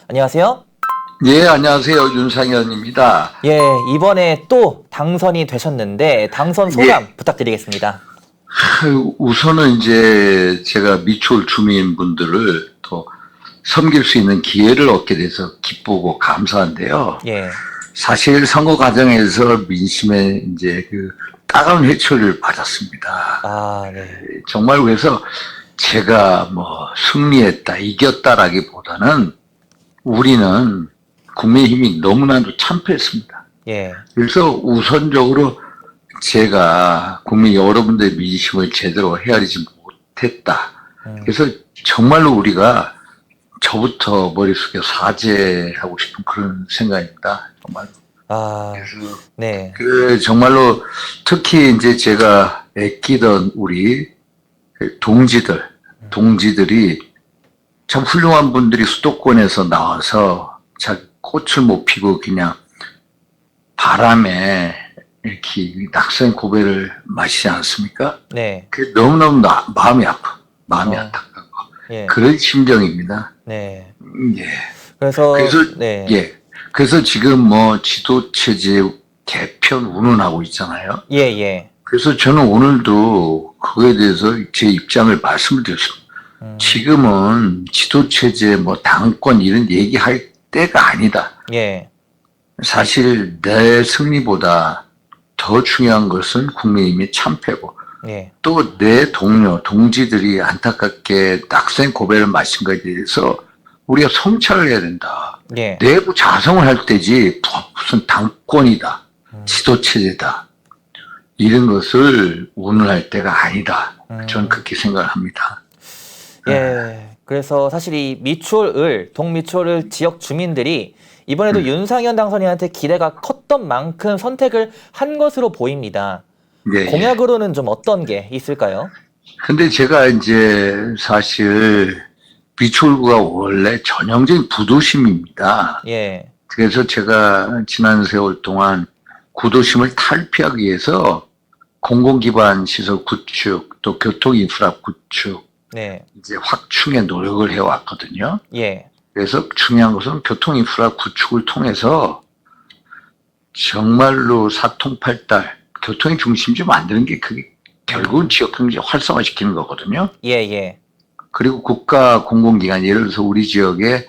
안녕하세요. 예, 안녕하세요. 윤상현입니다. 예, 이번에 또 당선이 되셨는데 당선 소감 부탁드리겠습니다. 우선은 이제 제가 미추홀 주민분들을 또 섬길 수 있는 기회를 얻게 돼서 기쁘고 감사한데요. 예, 사실 선거 과정에서 민심의 이제 그 따가운 회초리를 받았습니다. 아, 네, 정말 그래서 제가 뭐 승리했다, 이겼다라기보다는 우리는 국민의힘이 너무나도 참패했습니다. 예, 그래서 우선적으로 제가 국민 여러분들의 민심을 제대로 헤아리지 못했다. 그래서 정말로 우리가 저부터 머릿속에 사죄하고 싶은 그런 생각입니다. 정말. 아, 그래서 네, 정말로 특히 이제 제가 아끼던 우리 동지들이 참 훌륭한 분들이 수도권에서 나와서 자기 꽃을 못 피고 그냥 바람에 이렇게 낙선 고배를 마시지 않습니까? 네, 그 너무너무 마음이 아파. 마음이 안타깝고. 예, 그런 심정입니다. 네. 예. 그래서 네. 예. 그래서 지금 뭐 지도체제 개편 운운하고 있잖아요. 예, 예, 그래서 저는 오늘도 그거에 대해서 제 입장을 말씀을 드렸습니다. 지금은 지도체제 뭐 당권 이런 얘기할 때가 아니다. 예, 사실 내 승리보다 더 중요한 것은 국민의힘의 참패고 예, 또 내 동지들이 안타깝게 낙선 고배를 마신 것에 대해서 우리가 성찰을 해야 된다. 예, 내부 자성을 할 때지 무슨 당권이다. 지도체제다. 이런 것을 운운할 때가 아니다. 저는 그렇게 생각을 합니다. 예. 그래서 사실 이 동미추홀 지역 주민들이 이번에도 윤상현 당선인한테 기대가 컸던 만큼 선택을 한 것으로 보입니다. 예, 공약으로는 좀 어떤 게 있을까요? 근데 제가 이제 사실 미추홀구가 원래 전형적인 부도심입니다. 예, 그래서 제가 지난 세월 동안 구도심을 탈피하기 위해서 공공기반 시설 구축, 또 교통인프라 구축, 네, 이제 확충에 노력을 해왔거든요. 예, 그래서 중요한 것은 교통인프라 구축을 통해서 정말로 사통팔달, 교통의 중심지 만드는 게 그게 결국은 지역 경제 활성화시키는 거거든요. 예, 예, 그리고 국가 공공기관, 예를 들어서 우리 지역에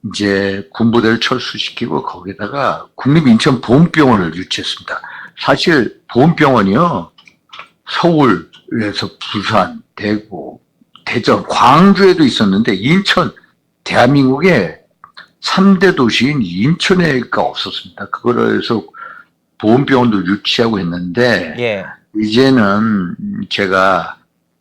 이제 군부대를 철수시키고 거기다가 국립인천보험병원을 유치했습니다. 사실 보험병원이요, 서울에서 부산, 대구, 대전, 광주에도 있었는데 인천, 대한민국의 3대 도시인 인천에가 없었습니다. 그거를 해서 보험병원도 유치하고 했는데 예, 이제는 제가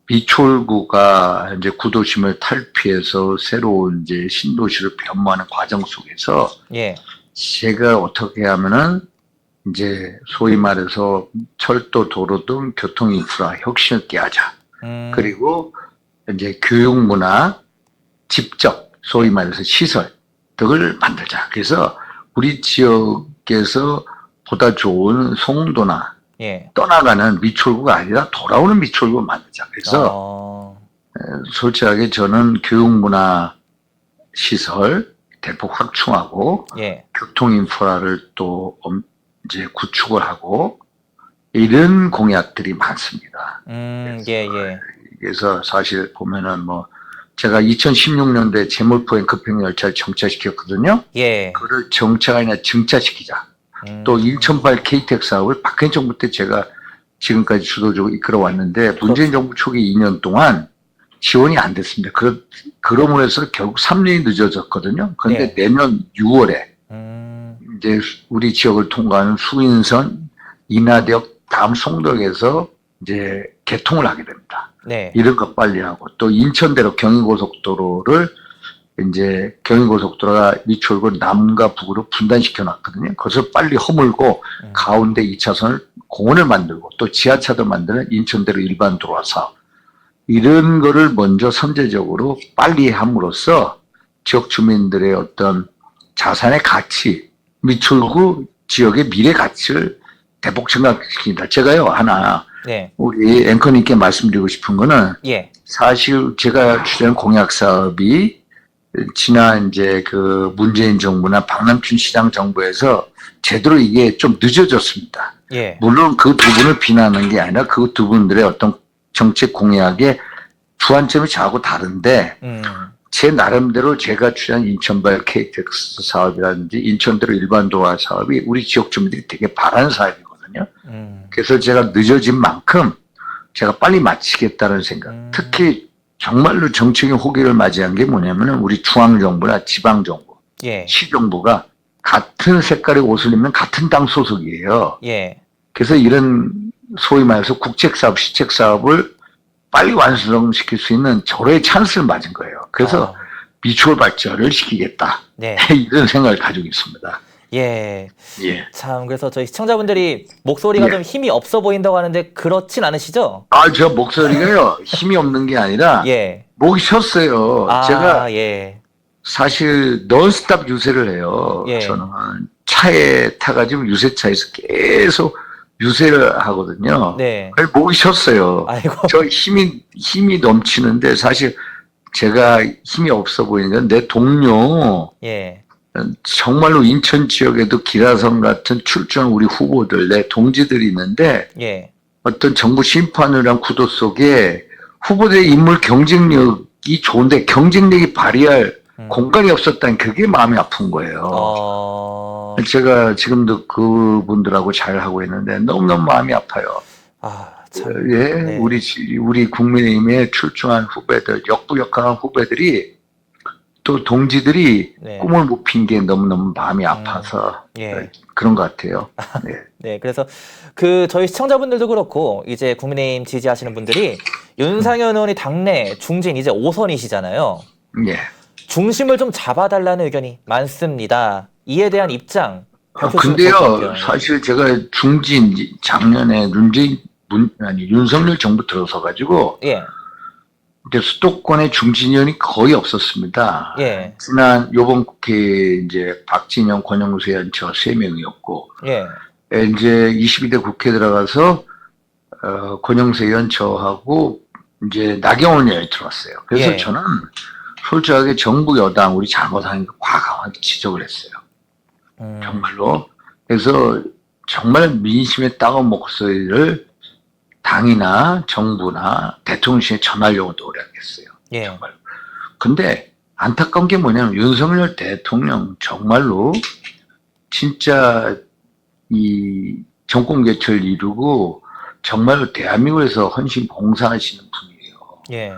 미추홀구가 이제 구도심을 탈피해서 새로운 이제 신도시를 변모하는 과정 속에서 예, 제가 어떻게 하면은 이제 소위 말해서 철도, 도로 등 교통 인프라 혁신을 깨하자. 그리고 이제 교육 문화, 직접 소위 말해서 시설 등을 만들자. 그래서 우리 지역에서 보다 좋은 송도나 예, 떠나가는 미추홀구가 아니라 돌아오는 미추홀구를 만들자. 그래서 솔직하게 저는 교육문화 시설 대폭 확충하고 예, 교통인프라를 또 이제 구축을 하고 이런 공약들이 많습니다. 예, 예, 그래서 사실 보면은 뭐 제가 2016년도에 재물포행 급행열차를 정차시켰거든요. 예, 그걸 정차가 아니라 증차시키자. 또 인천발 KTX 사업을 박근혜 정부 때 제가 지금까지 주도적으로 이끌어 왔는데 문재인 정부 초기 2년 동안 지원이 안 됐습니다. 그러므로 해서 결국 3년이 늦어졌거든요. 그런데 내년 6월에 이제 우리 지역을 통과하는 수인선, 인하대역, 다음 송도역에서 이제 개통을 하게 됩니다. 네, 이런 거 빨리 하고 또 인천대로 경인고속도로를 이제 경인고속도로가 미추홀구 남과 북으로 분단시켜 놨거든요. 그것을 빨리 허물고 가운데 2차선을 공원을 만들고 또 지하차도 만드는 인천대로 일반 도로와서 이런 거를 먼저 선제적으로 빨리 함으로써 지역 주민들의 어떤 자산의 가치, 미추홀구 지역의 미래 가치를 대폭 증강시킨다. 제가요 하나 네, 우리 앵커님께 말씀드리고 싶은 거는 예, 사실 제가 추진한 공약 사업이 지난 이제 그 문재인 정부나 박남춘 시장 정부에서 제대로 이게 좀 늦어졌습니다. 예. 물론 그 두 분을 비난하는 게 아니라 그 두 분들의 어떤 정책 공약의 주안점이 저하고 다른데 제 나름대로 제가 추진한 인천발 KTX 사업이라든지 인천대로 일반도로 사업이 우리 지역 주민들이 되게 바라는 사업이거든요. 그래서 제가 늦어진 만큼 제가 빨리 마치겠다는 생각. 특히 정말로 정책의 호기를 맞이한 게 뭐냐면은 우리 중앙정부나 지방정부, 예. 시정부가 같은 색깔의 옷을 입는 같은 당 소속이에요. 예. 그래서 이런 소위 말해서 국책사업, 시책사업을 빨리 완성시킬 수 있는 절호의 찬스를 맞은 거예요. 그래서 미추홀 발전을 시키겠다. 네. 이런 생각을 가지고 있습니다. 예. 예. 참, 그래서 저희 시청자분들이 목소리가 예. 좀 힘이 없어 보인다고 하는데 그렇진 않으시죠? 저 목소리가요, 힘이 없는 게 아니라, 예. 목이 쉬었어요. 제가 예. 사실 넌스탑 유세를 해요. 예. 저는 차에 타가지고 유세차에서 계속 유세를 하거든요. 네. 그래서 목이 쉬었어요. 아이고. 저 힘이 넘치는데 사실 제가 힘이 없어 보이는 건 내 동료, 예. 정말로 인천 지역에도 기라성 같은 출전 우리 후보들, 내 동지들이 있는데 예. 어떤 정부 심판을 한 구도 속에 후보들의 인물 경쟁력이 좋은데 경쟁력이 발휘할 공간이 없었다는 그게 마음이 아픈 거예요. 제가 지금도 그분들하고 잘 하고 있는데 너무너무 마음이 아파요. 참. 예, 네. 우리 국민의힘에 출중한 후배들, 역부역강한 후배들이 또 동지들이 네. 꿈을 못 핀 게 너무너무 마음이 아파서 예. 그런 것 같아요. 네. 네, 그래서 저희 시청자분들도 그렇고 이제 국민의힘 지지하시는 분들이 윤상현 의원이 당내 중진 이제 5선이시잖아요. 예. 중심을 좀 잡아달라는 의견이 많습니다. 이에 대한 입장 밝혀주시면 근데요, 좋을 것 같아요. 사실 제가 중진 작년에 윤석열 정부 들어서 가지고 예, 이제 수도권의 중진위원이 거의 없었습니다. 예, 요번 국회 이제 박진영, 권영수 의원 저 3명이었고, 예, 이제 22대 국회 들어가서, 권영수 의원 저하고 이제 나경원 의원이 들어왔어요. 그래서 예. 저는 솔직하게 정부 여당, 우리 잘못하는 거 과감하게 지적을 했어요. 정말로. 그래서 정말 민심의 따가운 목소리를 당이나 정부나 대통령실에 전하려고 노력했어요. 예, 정말로. 근데 안타까운 게 뭐냐면 윤석열 대통령 정말로 진짜 이 정권 개최를 이루고 정말로 대한민국에서 헌신 봉사하시는 분이에요. 예,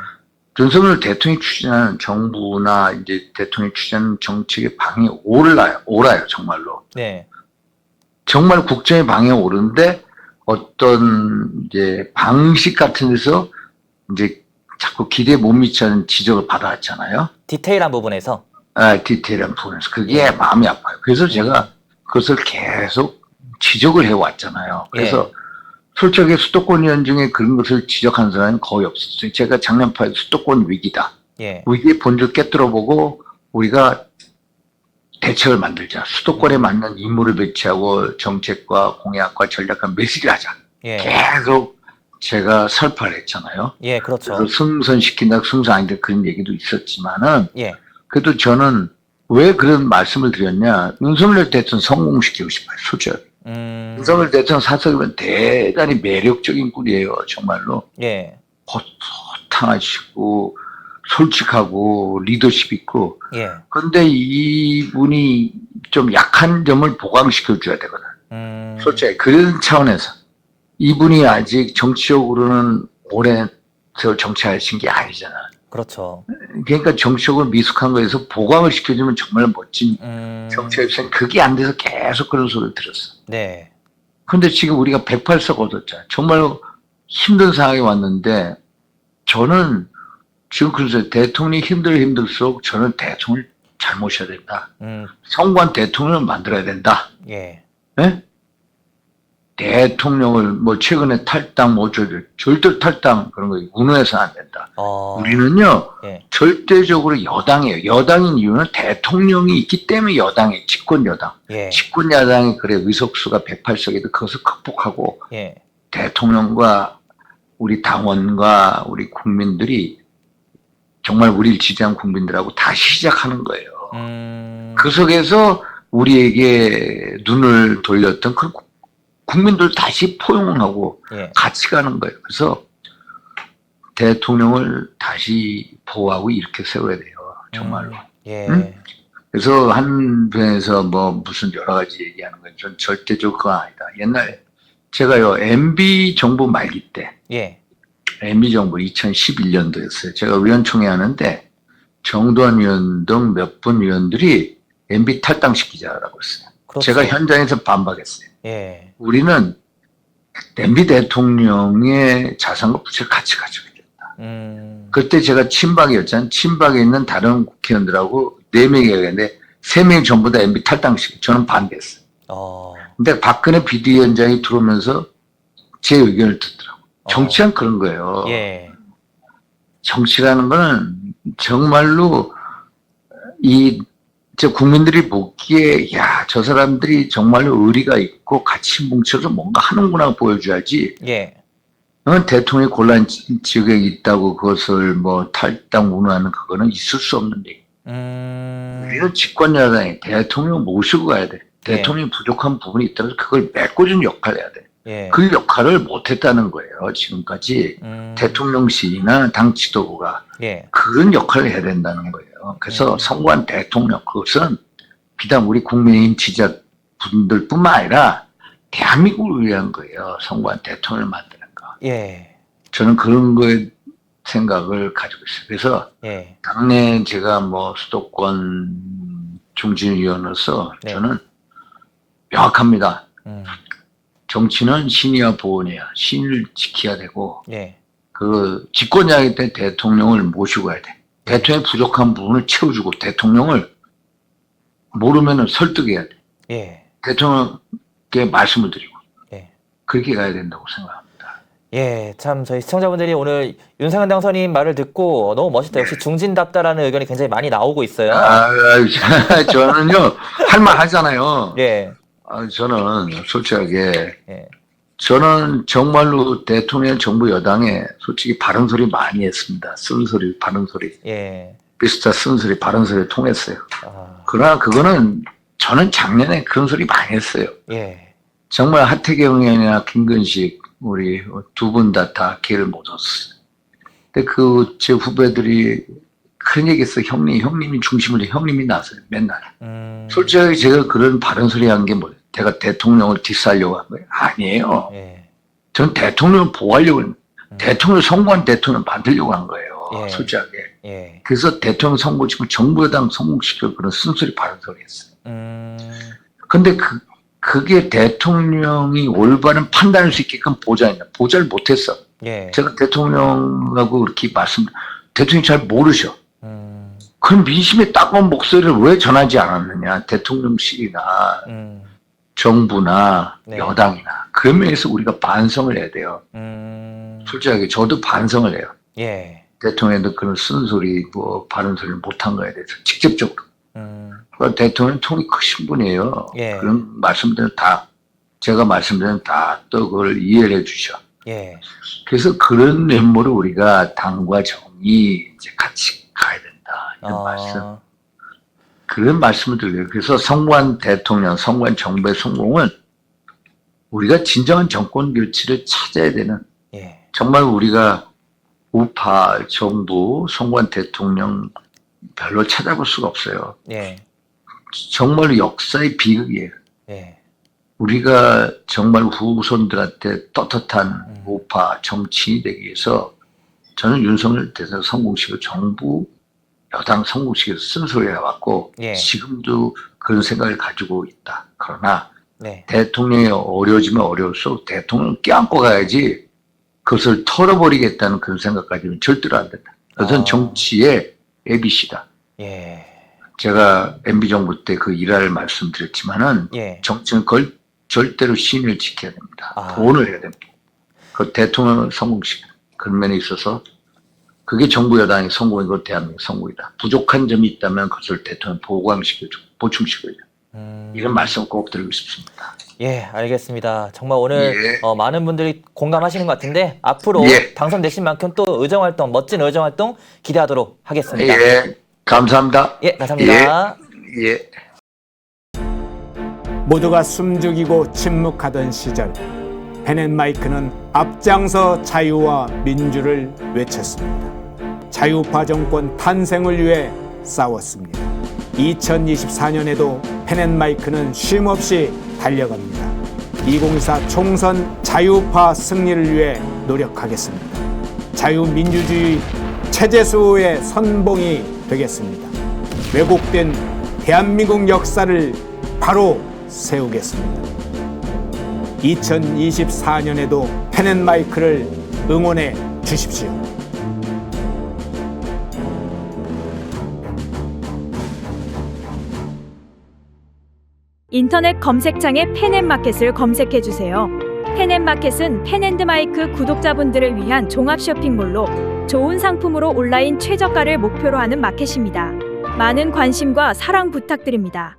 윤석열 대통령이 추진하는 정부나 이제 대통령이 추진하는 정책의 방향이 옳아요, 정말로. 네, 정말 국정의 방향이 옳은데 어떤 이제 방식 같은 데서 이제 자꾸 기대에 못 미치는 지적을 받아왔잖아요. 디테일한 부분에서. 디테일한 부분에서. 그게 마음이 아파요. 그래서 제가 그것을 계속 지적을 해왔잖아요. 그래서 솔직하게 수도권 의원 중에 그런 것을 지적한 사람은 거의 없었어요. 제가 작년 8일 수도권 위기다. 예, 위기의 본질 깨뜨려보고 우리가 대책을 만들자. 수도권에 맞는 인물을 배치하고 정책과 공약과 전략과 메시지를 하자. 예, 계속 제가 설파를 했잖아요. 예, 그렇죠. 그래서 승선시킨다, 승선 아닌다 그런 얘기도 있었지만은 예, 그래도 저는 왜 그런 말씀을 드렸냐. 윤석열 대통령 성공시키고 싶어요. 솔직하게. 윤석열 대통령 사석이면 대단히 매력적인 꾼이에요. 정말로. 예, 호탕하시고 솔직하고 리더십 있고. 예, 그런데 이분이 좀 약한 점을 보강시켜 줘야 되거든. 솔직히 그런 차원에서 이분이 아직 정치적으로는 오랜 세월 정치하신 게 아니잖아. 그렇죠. 그러니까 정치적으로 미숙한 거에서 보강을 시켜주면 정말 멋진 정치였어요. 그게 안 돼서 계속 그런 소리를 들었어. 네, 근데 지금 우리가 108석 얻었잖아요. 정말 힘든 상황이 왔는데 저는 지금 그래서 대통령이 힘들수록 저는 대통령을 잘 모셔야 된다. 성공한 대통령을 만들어야 된다. 예, 네? 대통령을 뭐 최근에 탈당 절대 탈당 그런 거 운운해서는 안 된다. 우리는요 예, 절대적으로 여당이에요. 여당인 이유는 대통령이 있기 때문에 여당이에요. 집권 여당. 예, 집권 야당이 그래 의석수가 108석에도 그것을 극복하고 예, 대통령과 우리 당원과 우리 국민들이 정말 우리를 지지한 국민들하고 다시 시작하는 거예요. 음. 그 속에서 우리에게 눈을 돌렸던 그 국민들 다시 포용하고 예. 같이 가는 거예요. 그래서 대통령을 다시 보호하고 이렇게 세워야 돼요. 정말로. 예. 응? 그래서 한편에서 뭐 무슨 여러 가지 얘기하는 건 전 절대적으로 그건 아니다. 옛날에 제가요 MB 정부 말기 때 예. MB 정부 2011년도였어요. 제가 의원총회 하는데 정도환 의원 등 몇 분 의원들이 MB 탈당시키자라고 했어요. 그렇죠. 제가 현장에서 반박했어요. 예. 우리는 MB 대통령의 자산과 부채를 같이 가져야 된다. 그때 제가 친박이었잖아요. 친박에 있는 다른 국회의원들하고 4명이 얘기했는데 3명이 전부 다 MB 탈당시키고 저는 반대했어요. 근데 박근혜 비대위원장이 들어오면서 제 의견을 듣더라고요. 정치란 그런 거예요. 예. 정치라는 거는 정말로 저 국민들이 보기에 야, 저 사람들이 정말로 의리가 있고 같이 뭉쳐서 뭔가 하는구나 보여줘야지. 예. 대통령이 곤란 지역에 있다고 그것을 뭐 탈당 운운하는 그거는 있을 수 없는 얘기. 우리는 집권여당이 대통령 모시고 가야 돼. 대통령이 부족한 부분이 있다면 그걸 메꿔주는 역할을 해야 돼. 예. 그 역할을 못했다는 거예요. 지금까지 대통령실이나 당 지도부가 예. 그런 역할을 해야 된다는 거예요. 그래서 선거한 대통령 그것은 비단 우리 국민의힘 지지자분들뿐만 아니라 대한민국을 위한 거예요. 선거한 대통령을 만드는 거. 예. 저는 그런 거에 생각을 가지고 있어요. 그래서 예. 당내 제가 뭐 수도권 중진위원으로서 네. 저는 명확합니다. 정치는 신의와 보온이야. 신을 지켜야 되고 예. 그 집권자일 때 대통령을 모시고 가야 돼. 대통령의 부족한 부분을 채워주고 대통령을 모르면은 설득해야 돼. 예. 대통령께 말씀을 드리고 예. 그렇게 가야 된다고 생각합니다. 예, 참 저희 시청자분들이 오늘 윤상현 당선인 말을 듣고 너무 멋있다. 역시 중진답다라는 의견이 굉장히 많이 나오고 있어요. 저는요 할 말 하잖아요. 예. 저는 솔직하게 예. 저는 정말로 대통령 정부 여당에 솔직히 바른 소리 많이 했습니다. 쓴 소리, 바른 소리, 예. 비슷한 쓴 소리, 바른 소리 통했어요. 아, 그러나 그거는 저는 작년에 그런 소리 많이 했어요. 예. 정말 하태경 의원이나 김근식 우리 두 분 다 기회를 못 얻었어요. 근데 그 제 후배들이 그런 얘기했어요. 형님이 중심으로 형님이 나서요. 맨날. 솔직하게 제가 그런 바른 소리 한 게 뭐예요? 제가 대통령을 디스하려고 한 거예요? 아니에요. 예. 전 대통령을 보호하려고 했는데 대통령 선거한 대통령 만들려고 한 거예요. 예. 솔직하게. 예. 그래서 대통령 선거지고 정부 여당 성공시켜 그런 쓴소리 바른 소리 했어요. 근데 그게 대통령이 올바른 판단할 수 있게끔 보좌했냐. 보좌를 못했어. 예. 제가 대통령하고 그렇게 대통령이 잘 모르셔. 그럼 민심의 따가운 목소리를 왜 전하지 않았느냐. 대통령실이나 정부나 네. 여당이나. 그런 면에서 우리가 반성을 해야 돼요. 솔직하게 저도 반성을 해요. 예. 대통령도 그런 쓴소리, 바른 소리를 못한 거에 대해서 직접적으로. 대통령 통이 크신 분이에요. 예. 그런 말씀들은 제가 말씀드린 또 그걸 이해를 해 주셔. 예. 그래서 그런 면모로 우리가 당과 정이 이제 같이 가야 된다. 이런 말씀. 그런 말씀을 드려요. 그래서 선거한 대통령, 선거한 정부의 성공은 우리가 진정한 정권 교체를 찾아야 되는 예. 정말 우리가 우파 정부, 선거한 대통령 별로 찾아볼 수가 없어요. 예. 정말 역사의 비극이에요. 예. 우리가 정말 후손들한테 떳떳한 우파 정치인이 되기 위해서 저는 윤석열 대선 성공시키고 정부 여당 성공시켜서 쓴소리 해왔고 예. 지금도 그런 생각을 가지고 있다. 그러나 네. 대통령이 어려워지면 어려울수록 대통령을 껴안고 가야지 그것을 털어버리겠다는 그런 생각까지는 절대로 안 된다. 그것은 정치의 ABC다. 예. 제가 MB정부 때 그 일화를 말씀드렸지만은 예. 정치는 절대로 신을 지켜야 됩니다. 돈을 해야 됩니다. 그 대통령을 성공시키는 그런 면에 있어서 그게 정부 여당의 성공이고 대한민국 성공이다. 부족한 점이 있다면 그것을 대통령 보강시켜주고 보충시켜야 돼요. 이런 말씀 꼭 드리고 싶습니다. 예, 알겠습니다. 정말 오늘 예. 많은 분들이 공감하시는 것 같은데 앞으로 예. 당선되신 만큼 또 의정활동, 멋진 의정활동 기대하도록 하겠습니다. 예, 감사합니다. 예, 감사합니다. 예. 모두가 숨죽이고 침묵하던 시절 펜앤마이크는 앞장서 자유와 민주를 외쳤습니다. 자유파 정권 탄생을 위해 싸웠습니다. 2024년에도 펜앤마이크는 쉼없이 달려갑니다. 2024 총선 자유파 승리를 위해 노력하겠습니다. 자유민주주의 체제수호의 선봉이 되겠습니다. 왜곡된 대한민국 역사를 바로 세우겠습니다. 2024년에도 펜앤마이크를 응원해 주십시오. 인터넷 검색창에 펜앤마켓을 검색해 주세요. 펜앤마켓은 펜앤드마이크 구독자분들을 위한 종합 쇼핑몰로 좋은 상품으로 온라인 최저가를 목표로 하는 마켓입니다. 많은 관심과 사랑 부탁드립니다.